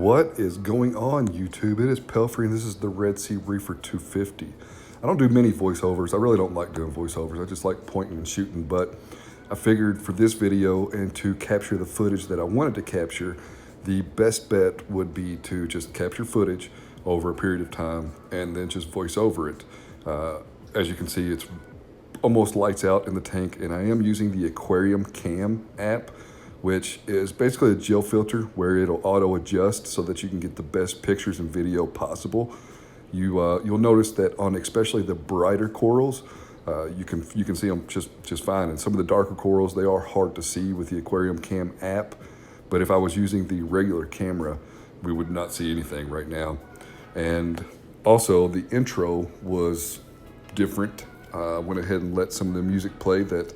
What is going on, YouTube? It is Pelfrey, and this is the Red Sea Reefer 250. I don't do many voiceovers. I really don't like doing voiceovers. I just like pointing and shooting, but I figured for this video and to capture the footage that I wanted to capture, the best bet would be to just capture footage over a period of time and then just voice over it. As you can see, it's almost lights out in the tank, and I am using the Aquarium Cam app, which is basically a gel filter where it'll auto adjust so that you can get the best pictures and video possible. You'll notice that on especially the brighter corals, you can see them just fine. And some of the darker corals, they are hard to see with the Aquarium Cam app. But if I was using the regular camera, we would not see anything right now. And also the intro was different. Went ahead and let some of the music play that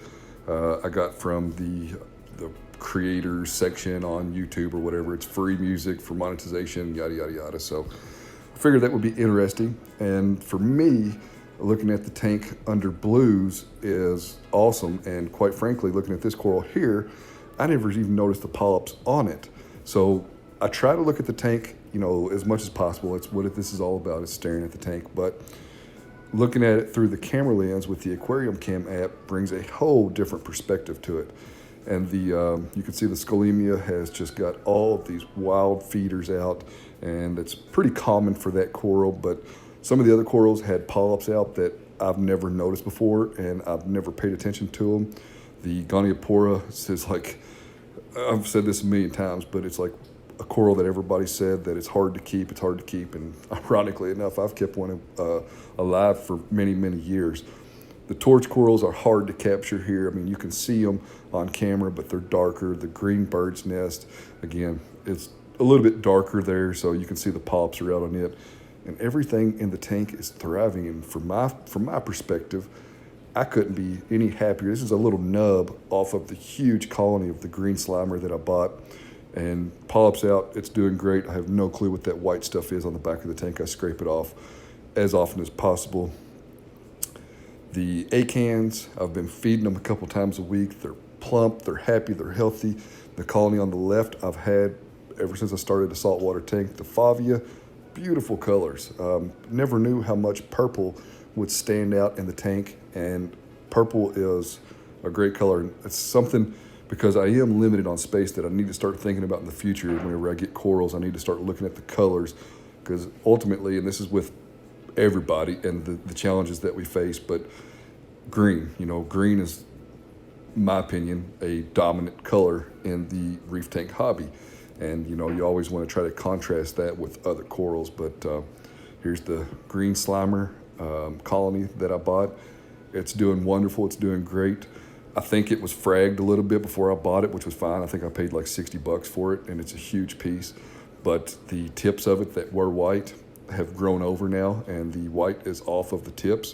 I got from the creators section on YouTube or whatever. It's free music for monetization, yada, yada, yada. So I figured that would be interesting. And for me, looking at the tank under blues is awesome. And quite frankly, looking at this coral here, I never even noticed the polyps on it. So I try to look at the tank, as much as possible. It's what this is all about, is staring at the tank. But looking at it through the camera lens with the Aquarium Cam app brings a whole different perspective to it. And you can see the scolemia has just got all of these wild feeders out, and it's pretty common for that coral. But some of the other corals had polyps out that I've never noticed before, and I've never paid attention to them. The Goniopora is like, I've said this a million times, but it's like a coral that everybody said that it's hard to keep. It's hard to keep, and ironically enough, I've kept one alive for many, many years. The torch corals are hard to capture here. I mean, you can see them on camera, but they're darker. The green bird's nest, again, it's a little bit darker there, so you can see the polyps are out on it. And everything in the tank is thriving. And from my perspective, I couldn't be any happier. This is a little nub off of the huge colony of the green slimer that I bought. And polyps out, it's doing great. I have no clue what that white stuff is on the back of the tank. I scrape it off as often as possible. The acans, I've been feeding them a couple times a week. They're plump, they're happy, they're healthy. The colony on the left I've had ever since I started the saltwater tank. The Favia, beautiful colors. Never knew how much purple would stand out in the tank, and purple is a great color. It's something, because I am limited on space, that I need to start thinking about in the future. Whenever I get corals, I need to start looking at the colors, because ultimately, and this is with everybody and the challenges that we face, but green, green is, in my opinion, a dominant color in the reef tank hobby. And, you always want to try to contrast that with other corals. But here's the green slimer colony that I bought. It's doing wonderful. It's doing great. I think it was fragged a little bit before I bought it, which was fine. I think I paid like $60 for it, and it's a huge piece. But the tips of it that were white have grown over now, and the white is off of the tips.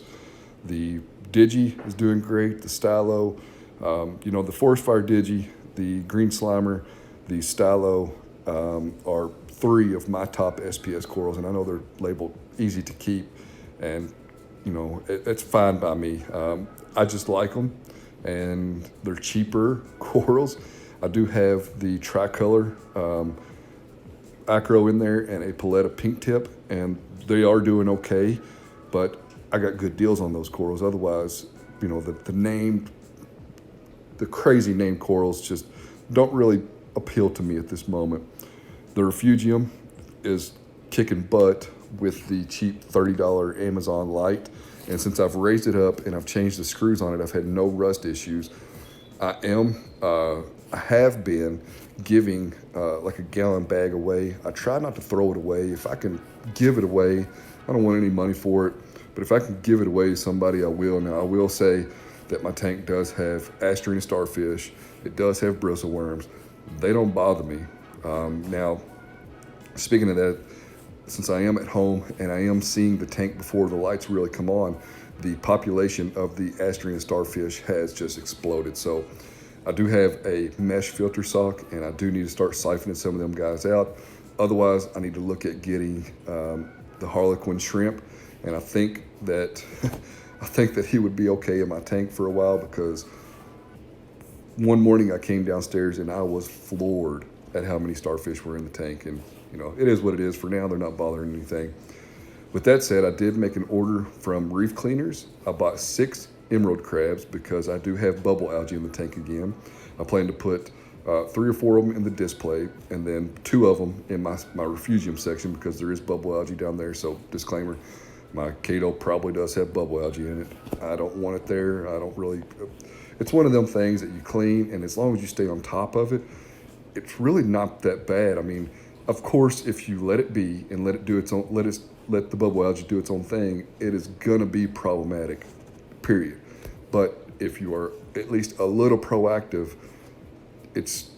The Digi is doing great. The Stylo, the Forest Fire Digi, the Green Slimer, the Stylo are three of my top SPS corals, and I know they're labeled easy to keep, and it's fine by me. I just like them, and they're cheaper corals. I do have the tricolor acro in there and a paletta pink tip, and they are doing okay, but I got good deals on those corals. Otherwise, the crazy named corals just don't really appeal to me at this moment. The Refugium is kicking butt with the cheap $30 Amazon Lite, and since I've raised it up and I've changed the screws on it, I've had no rust issues. I have been giving like a gallon bag away. I try not to throw it away. If I can give it away, I don't want any money for it, but if I can give it away to somebody, I will. Now, I will say that my tank does have asterina starfish. It does have bristleworms. They don't bother me. Now, speaking of that, since I am at home and I am seeing the tank before the lights really come on, the population of the asterina starfish has just exploded. So I do have a mesh filter sock, and I do need to start siphoning some of them guys out. Otherwise, I need to look at getting the Harlequin shrimp, and I think that he would be okay in my tank for a while, because one morning I came downstairs and I was floored at how many starfish were in the tank. And you know, it is what it is. For now, they're not bothering anything. With that said, I did make an order from Reef Cleaners. I bought 6 emerald crabs because I do have bubble algae in the tank again. I plan to put 3 or 4 of them in the display and then 2 of them in my Refugium section because there is bubble algae down there. So disclaimer, my chaeto probably does have bubble algae in it. I don't want it there. I don't really, it's one of them things that you clean, and as long as you stay on top of it, it's really not that bad. I mean, of course, if you let it be and let it do its own, let the bubble algae do its own thing, it is gonna be problematic, period. But if you are at least a little proactive, it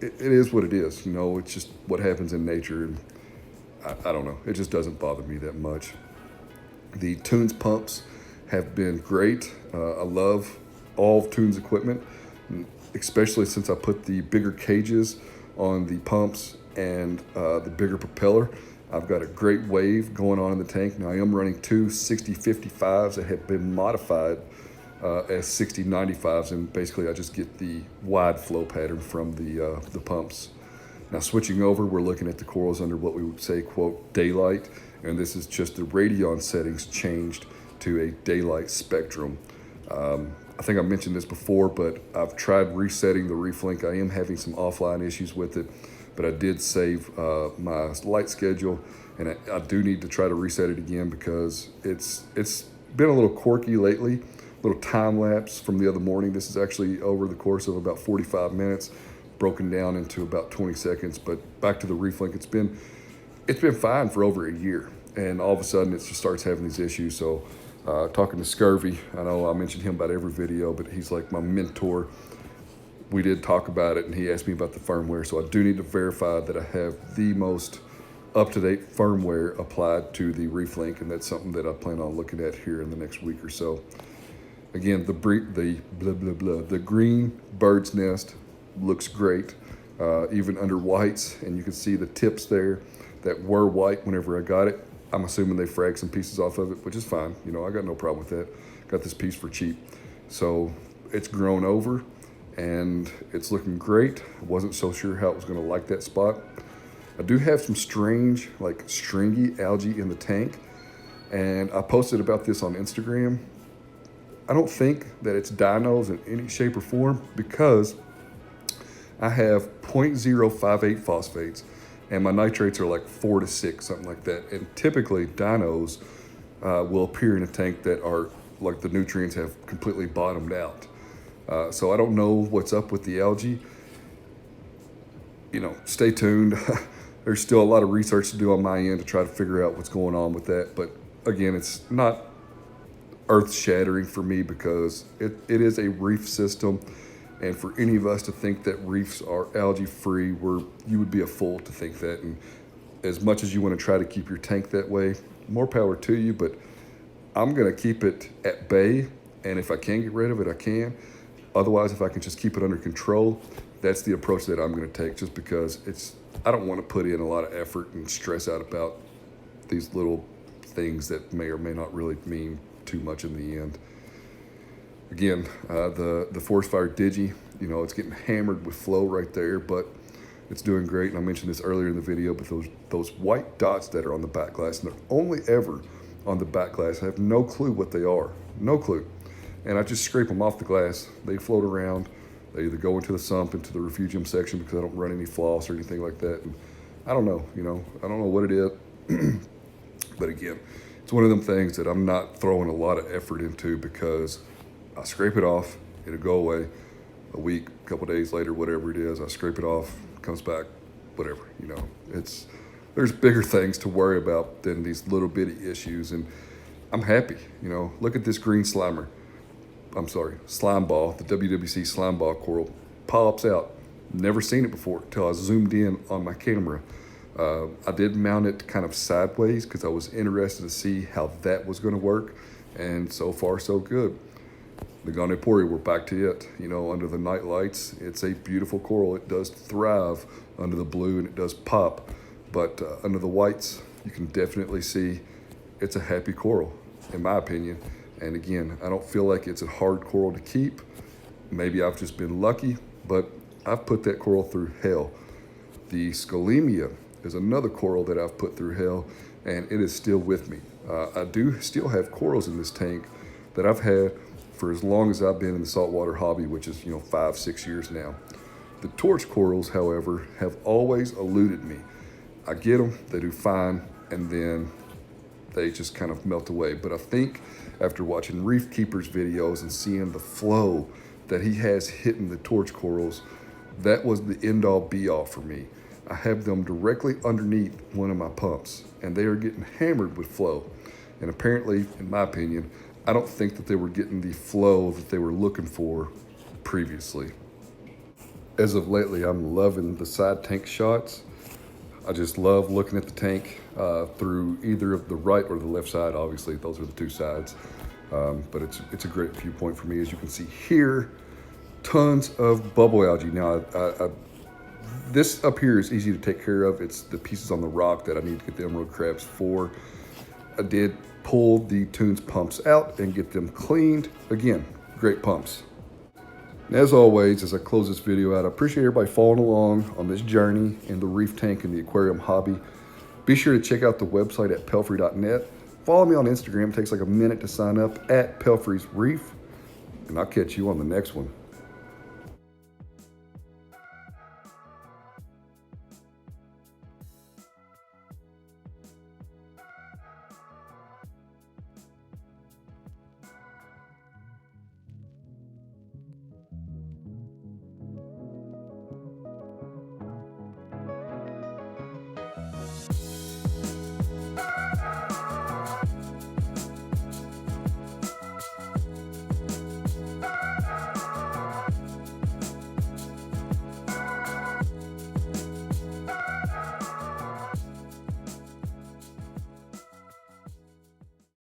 is what it is. You know, it's just what happens in nature, and I don't know. It just doesn't bother me that much. The Tunze pumps have been great. I love all of Tunze equipment, especially since I put the bigger cages on the pumps and the bigger propeller. I've got a great wave going on in the tank. Now I am running 2 60-55s that have been modified as 60-95s, and basically I just get the wide flow pattern from the pumps. Now switching over, we're looking at the corals under what we would say, quote, daylight, and this is just the radion settings changed to a daylight spectrum. I think I mentioned this before, but I've tried resetting the Reeflink. I am having some offline issues with it, but I did save my light schedule, and I do need to try to reset it again because it's been a little quirky lately, little time lapse from the other morning. This is actually over the course of about 45 minutes, broken down into about 20 seconds. But back to the Reeflink, it's been fine for over a year, and all of a sudden it just starts having these issues. So talking to Scurvy, I know I mention him about every video, but he's like my mentor. We did talk about it, and he asked me about the firmware, so I do need to verify that I have the most up-to-date firmware applied to the Reeflink, and that's something that I plan on looking at here in the next week or so. Again, the green bird's nest looks great, even under whites, and you can see the tips there that were white whenever I got it. I'm assuming they fragged some pieces off of it, which is fine. You know, I got no problem with that. Got this piece for cheap. So it's grown over and it's looking great. I wasn't so sure how it was gonna like that spot. I do have some strange, like stringy algae in the tank, and I posted about this on Instagram. I don't think that it's dinos in any shape or form because I have 0.058 phosphates and my nitrates are like 4 to 6, something like that. And typically dinos will appear in a tank that are like the nutrients have completely bottomed out. So I don't know what's up with the algae. You know, stay tuned. There's still a lot of research to do on my end to try to figure out what's going on with that. But again, it's not earth-shattering for me because it is a reef system. And for any of us to think that reefs are algae-free, you would be a fool to think that. And as much as you want to try to keep your tank that way, more power to you, but I'm going to keep it at bay. And if I can get rid of it, I can. Otherwise, if I can just keep it under control, that's the approach that I'm going to take, just because I don't want to put in a lot of effort and stress out about these little things that may or may not really mean too much in the end. Again, the Forest Fire Digi, you know, it's getting hammered with flow right there, but it's doing great. And I mentioned this earlier in the video, but those white dots that are on the back glass, and they're only ever on the back glass. I have no clue what they are, no clue. And I just scrape them off the glass. They float around. They either go into the sump, into the Refugium section, because I don't run any floss or anything like that. And I don't know, you know, I don't know what it is. But again, it's one of them things that I'm not throwing a lot of effort into because I scrape it off, it'll go away. A week, a couple days later, whatever it is, I scrape it off, comes back, whatever, you know. There's bigger things to worry about than these little bitty issues, and I'm happy, you know. Look at this green slime ball, the WWC slime ball coral pops out. Never seen it before until I zoomed in on my camera. I did mount it kind of sideways because I was interested to see how that was gonna work, and so far so good. The Kamoer, we're back to it. You know, under the night lights, it's a beautiful coral. It does thrive under the blue and it does pop, but under the whites, you can definitely see it's a happy coral, in my opinion. And again, I don't feel like it's a hard coral to keep. Maybe I've just been lucky, but I've put that coral through hell. The scolemia is another coral that I've put through hell, and it is still with me. I do still have corals in this tank that I've had for as long as I've been in the saltwater hobby, which is 5-6 years now. The torch corals, however, have always eluded me. I get them, they do fine, and then they just kind of melt away. But I think after watching Reef Keeper's videos and seeing the flow that he has hitting the torch corals, that was the end-all be-all for me. I have them directly underneath one of my pumps, and they are getting hammered with flow. And apparently, in my opinion, I don't think that they were getting the flow that they were looking for previously. As of lately, I'm loving the side tank shots. I just love looking at the tank through either the right or the left side. Obviously, those are the two sides. But it's a great viewpoint for me. As you can see here, tons of bubble algae. Now, this up here is easy to take care of. It's the pieces on the rock that I need to get the emerald crabs for. I did pull the Tunze pumps out and get them cleaned. Again, great pumps. And as always, as I close this video out, I appreciate everybody following along on this journey in the reef tank and the aquarium hobby. Be sure to check out the website at pelfrey.net. Follow me on Instagram. It takes like a minute to sign up at Pelfrey's Reef. And I'll catch you on the next one.